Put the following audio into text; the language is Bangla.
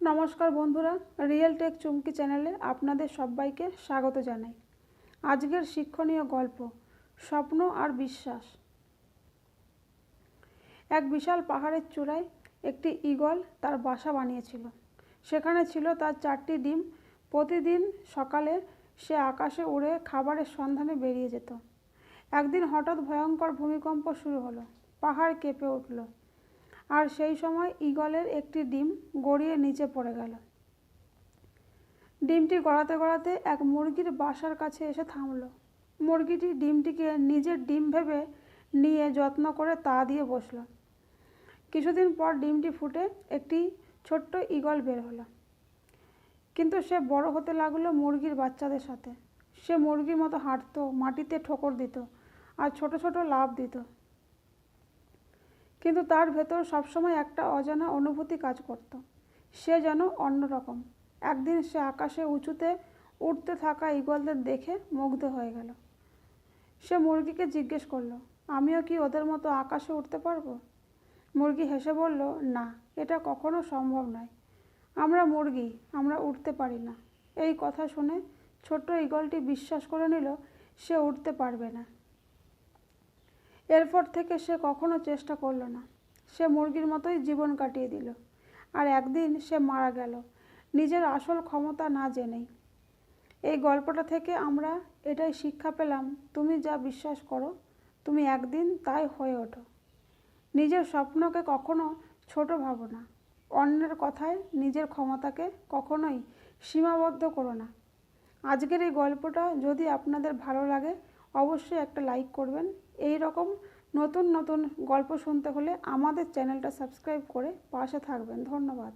নমস্কার বন্ধুরা, রিয়েল টেক চুমকি চ্যানেলে আপনাদের সবাইকে স্বাগত জানাই। আজকের শিক্ষণীয় গল্প স্বপ্ন আর বিশ্বাস। এক বিশাল পাহাড়ের চূড়ায় একটি ঈগল তার বাসা বানিয়েছিল। সেখানে ছিল তার 4টি ডিম। প্রতিদিন সকালে সে আকাশে উড়ে খাবারের সন্ধানে বেরিয়ে যেত। একদিন হঠাৎ ভয়ঙ্কর ভূমিকম্প শুরু হলো। পাহাড় কেঁপে উঠল, আর সেই সময় ঈগলের একটি ডিম গড়িয়ে নিচে পড়ে গেল। ডিমটি গড়াতে গড়াতে এক মুরগির বাসার কাছে এসে থামল। মুরগিটি ডিমটিকে নিজের ডিম ভেবে নিয়ে যত্ন করে তা দিয়ে বসল। কিছুদিন পর ডিমটি ফুটে একটি ছোট্ট ঈগল বের হলো। কিন্তু সে বড় হতে লাগলো মুরগির বাচ্চাদের সাথে। সে মুরগির মতো হাঁটতো, মাটিতে ঠোকর দিত আর ছোট ছোট লাফ দিত। কিন্তু তার ভেতর সবসময় একটা অজানা অনুভূতি কাজ করত। সে যেন অন্যরকম। একদিন সে আকাশে উঁচুতে উঠতে থাকা ঈগলদের দেখে মুগ্ধ হয়ে গেল। সে মুরগিকে জিজ্ঞেস করলো, আমিও কি ওদের মতো আকাশে উঠতে পারবো? মুরগি হেসে বলল, না, এটা কখনো সম্ভব নয়। আমরা মুরগি, আমরা উঠতে পারি না। এই কথা শুনে ছোট্ট ঈগলটি বিশ্বাস করে নিল সে উঠতে পারবে না। এরপর থেকে সে কখনো চেষ্টা করল না। সে মুরগির মতোই জীবন কাটিয়ে দিল। আর একদিন সে মারা গেল, নিজের আসল ক্ষমতা না জেনেই। এই গল্পটা থেকে আমরা এটাই শিক্ষা পেলাম, তুমি যা বিশ্বাস করো তুমি একদিন তাই হয়ে ওঠো। নিজের স্বপ্নকে কখনো ছোট ভাবো না। অন্যের কথায় নিজের ক্ষমতাকে কখনোই সীমাবদ্ধ করো না। আজকের এই গল্পটা যদি আপনাদের ভালো লাগে অবশ্যই একটা লাইক করবেন। এই রকম নতুন নতুন গল্প শুনতে হলে আমাদের চ্যানেলটা সাবস্ক্রাইব করে পাশে থাকবেন। ধন্যবাদ।